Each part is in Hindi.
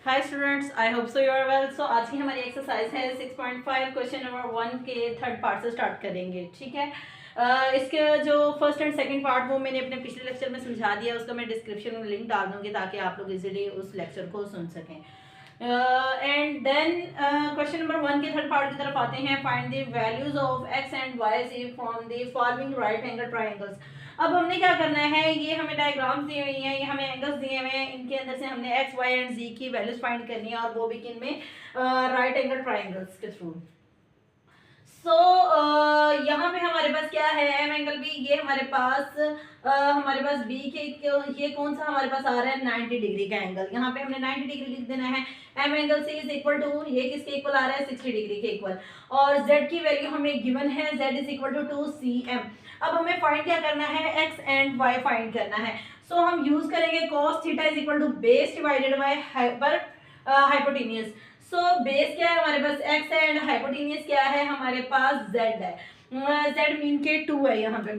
Hi students, I hope so you are well. So आज की हमारी एक्सरसाइज है 6.5 क्वेश्चन नंबर 1 के थर्ड पार्ट से स्टार्ट करेंगे। ठीक है। इसके जो फर्स्ट एंड सेकंड पार्ट वो मैंने अपने पिछले लेक्चर में समझा दिया, उसका मैं डिस्क्रिप्शन में लिंक डाल दूंगी ताकि आप लोग इजीली उस लेक्चर को सुन सकें। एंड देन क्वेश्चन नंबर 1 के थर्ड पार्ट की तरफ आते हैं। Find the values of x and y from the following right angle triangles. अब हमने क्या करना है, ये हमें डायग्राम्स दी हुई हैं, ये हमें एंगल्स दिए हुए हैं, इनके अंदर से हमने एक्स वाई एंड जी की वैल्यूज फाइंड करनी है और वो भी किन में, राइट एंगल ट्राइंगल्स के थ्रू। सो यहाँ पे हमारे पास क्या है, एम एंगल बी, ये हमारे पास बी के ये कौन सा हमारे पास आ रहा है 90 डिग्री का एंगल। यहाँ पे हमने 90 डिग्री लिख देना है। M angle C is equal to, ये किसके इक्वल आ रहा है 60 डिग्री के इक्वल, और जेड की वैल्यू हमें गिवन है, Z is equal to 2cm। अब हमें फाइंड क्या करना है, एक्स एंड वाई फाइंड करना है। सो हम यूज करेंगे cos theta is equal to base divided by hypotenuse. So base क्या है हमारे पास x है एंड हाइपोटेन्यूज क्या है हमारे पास z है। z मीन के 2 है यहाँ पे।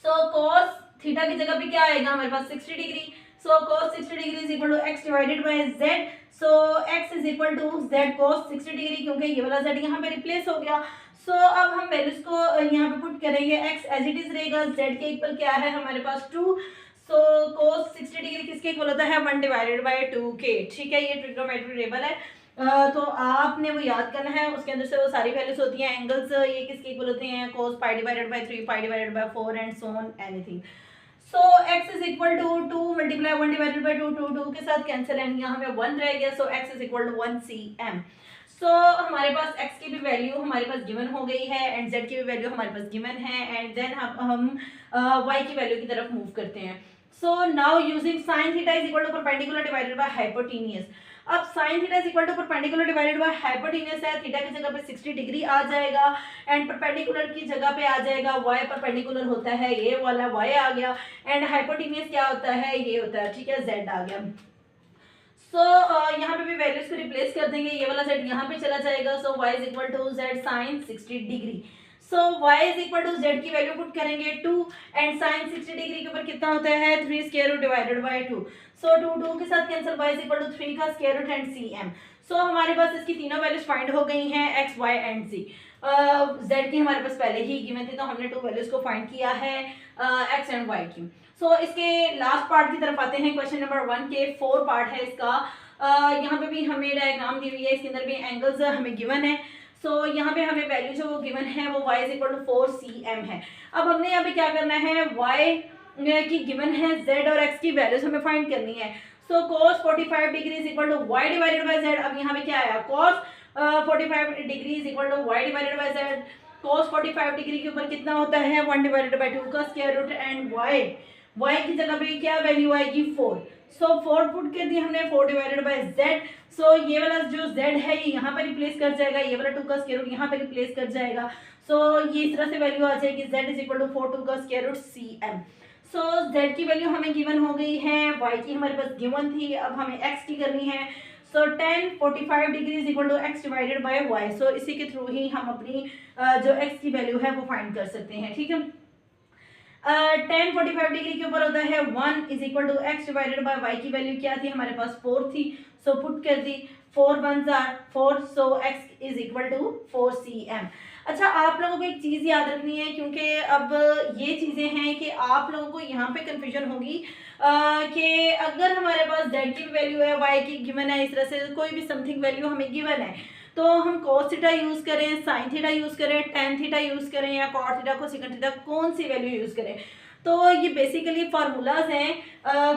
सो cos थीटा की जगह पे क्या आएगा हमारे पास 60 degree. So cos 60 degree is equal to x divided by z। So x is equal to z cos 60 degree, क्योंकि ये वाला z यहाँ पे रिप्लेस हो गया। सो अब हम वैल्यूज को यहाँ पे पुट करेंगे, x एज इट इज रहेगा, z के इक्वल क्या है हमारे पास 2। सो cos 60 डिग्री किसके इक्वल होता है 1 डिवाइडेड बाय 2 के। ठीक है, ये ट्रिग्नोमेट्री टेबल है। तो आपने वो याद करना है, उसके अंदर से वो सारी वैल्यूज होती हैं। एंगल्स ये किसके इक्वल होते हैं, cos pi divided by 3, pi divided by 4 and so on anything. So x is equal to 2 multiply 1 divided by 2, 2 के साथ कैंसिल एंड यहाँ पे 1 रह गया। So x is equal to 1cm। So हमारे पास x की भी वैल्यू हमारे पास गिवन हो गई है एंड z की भी वैल्यू हमारे पास गिवन है, एंड देन हम y की वैल्यू की तरफ मूव करते हैं। So now using sin theta is equal to perpendicular divided by hypotenuse. अब sin theta is equal to perpendicular divided by hypotenuse है, थीटा की जगह पे 60 डिग्री आ जाएगा एंड परपेंडिकुलर की जगह पे आ जाएगा y। परपेंडिकुलर होता है ये वाला y आ गया, एंड हाइपोटेन्यूज क्या होता है, ये होता है। ठीक है, z आ गया। सो यहाँ पे भी वैल्यूज को रिप्लेस कर देंगे, ये वाला z यहाँ पे चला जाएगा। So y is equal to z sin 60 degree. So y is equal to z की वैल्यू पुट करेंगे 2 एंड sin 60 डिग्री के ऊपर कितना होता है 3 square root divided by 2। So 2 के साथ cancel, y is equal to 3 का square root and cm। So हमारे पास इसकी तीनों वैल्यूज फाइंड हो गई हैं, x y and z। z की हमारे पास पहले ही गिवन थी तो हमने 2 वैल्यूज को फाइंड किया है x एंड y की। सो इसके लास्ट पार्ट की तरफ आते हैं। क्वेश्चन नंबर 1 के 4 पार्ट है इसका। यहाँ पे भी हमें डायग्राम दी हुई है, इसके अंदर भी एंगल्स हमें गिवन है। सो यहाँ पे हमें वैल्यू जो वो गिवन है वो y is equal to 4cm है। अब हमने यहाँ पे क्या करना है, y की गिवन है, z और x की वैल्यूज हमें फाइंड करनी है। So cos 45 degree is equal to y divided by z। अब यहाँ पे क्या आया, cos 45 degree is equal to y divided by z। cos 45 degree के ऊपर कितना होता है 1 डिवाइडेड बाय 2 का स्क्वायर रूट एंड y की जगह पे क्या वैल्यू आएगी 4। सो 4 पुट कर दी हमने, 4 डिवाइडेड बाय z। सो ये वाला जो z है ये यहाँ पे रिप्लेस कर जाएगा, ये वाला 2 का स्क्वायर रूट यहाँ पे रिप्लेस कर जाएगा। सो ये इस तरह से वैल्यू आ जाएगी z इज इक्वल टू 4 2 का स्क्वायर रूट cm। सो z की वैल्यू हमें गिवन हो गई है, y की हमारे पास गिवन थी, अब हमें x की करनी है। So tan 45 degree is equal to x divided by y। So इसी के थ्रू ही हम अपनी जो x की वैल्यू है वो फाइंड कर सकते हैं। ठीक है, tan 45 डिग्री के ऊपर होता है 1 is equal to x divided by y की वैल्यू क्या थी हमारे पास 4 थी। सो पुट कर दी, 4 1 4। So x is equal to 4cm। अच्छा, आप लोगों को एक चीज़ याद रखनी है, क्योंकि अब ये चीज़ें हैं कि आप लोगों को यहाँ पे कंफ्यूजन होगी कि अगर हमारे पास z की वैल्यू है, y की गिवन है, इस तरह से कोई भी समथिंग वैल्यू हमें गिवन है, तो हम cos थीटा यूज़ करें, sin थीटा यूज़ करें, tan थीटा यूज़ करें या cot थीटा कोसेक थीटा, कौन सी वैल्यू यूज़ करें। तो ये बेसिकली फार्मूलाज हैं।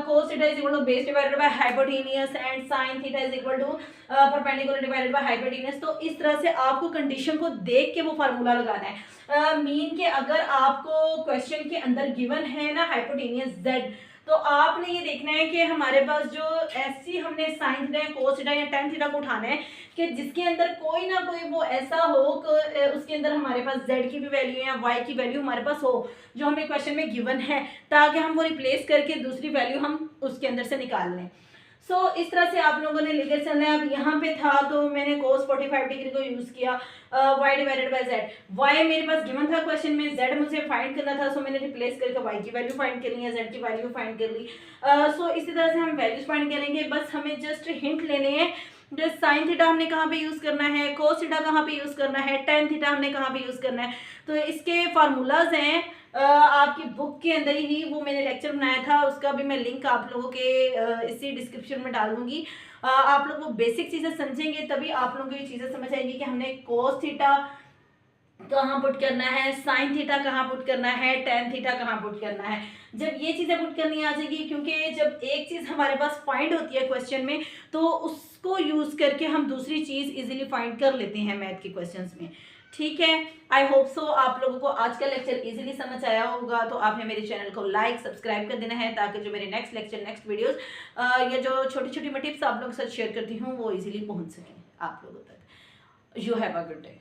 cos theta is equal to base divided by hypotenuse and sin theta is equal to perpendicular divided by hypotenuse. तो इस तरह से आपको कंडीशन को देख के वो फार्मूला लगाना है। मीन के अगर आपको क्वेश्चन के अंदर गिवन है ना हाइपोटेन्यूज z, तो आपने ये देखना है कि हमारे पास जो ऐसी हमने sin थीटा या cos थीटा या tan थीटा को उठाना है कि जिसके अंदर कोई ना कोई वो ऐसा हो कि उसके अंदर हमारे पास z की भी वैल्यू या y की वैल्यू हमारे पास हो जो हमें क्वेश्चन में गिवन है, ताकि हम वो रिप्लेस करके दूसरी वैल्यू हम उसके अंदर से निकाल लें। सो इस तरह से आप लोगों ने लेकर चलना है। अब यहाँ पे था तो मैंने cos 45 डिग्री को यूज किया, y divided by z। y मेरे पास गिवन था क्वेश्चन में, z मुझे फाइंड करना था, सो मैंने रिप्लेस करके y की वैल्यू फाइंड कर ली है, z की वैल्यू फाइंड कर ली। सो इसी तरह से हम वैल्यूज फाइंड करेंगे। बस हमें जस्ट हिंट लेने हैं, जैसे साइन थीटा हमने कहाँ पे यूज करना है, कोस थीटा कहाँ पे यूज करना है, टेन थीटा हमने कहाँ पे यूज करना है। तो इसके फार्मूलाज हैं आपकी बुक के अंदर ही, वो मैंने लेक्चर बनाया था, उसका भी मैं लिंक आप लोगों के इसी डिस्क्रिप्शन में डाल दूंगी। आप लोग वो बेसिक चीज़ें समझेंगे तभी आप लोगों को ये चीज़ें समझ आएंगी कि हमने कोस थीटा कहाँ पुट करना है, साइन थीटा कहाँ पुट करना है, टेन थीटा कहाँ पुट करना है। जब ये चीज़ें पुट करनी आ जाएगी, क्योंकि जब एक चीज़ हमारे पास फाइंड होती है क्वेश्चन में तो उसको यूज़ करके हम दूसरी चीज़ इजीली फाइंड कर लेते हैं मैथ के क्वेश्चंस में। ठीक है, आई होप सो आप लोगों को आज का लेक्चर इजीली समझ आया होगा। तो आपने मेरे चैनल को लाइक सब्सक्राइब कर देना है ताकि जो मेरे नेक्स्ट लेक्चर नेक्स्ट वीडियोस या जो छोटी छोटी मैं टिप्स आप लोगों के साथ शेयर करती हूँ वो इजीली पहुँच सकें आप लोगों तक। You have a good day.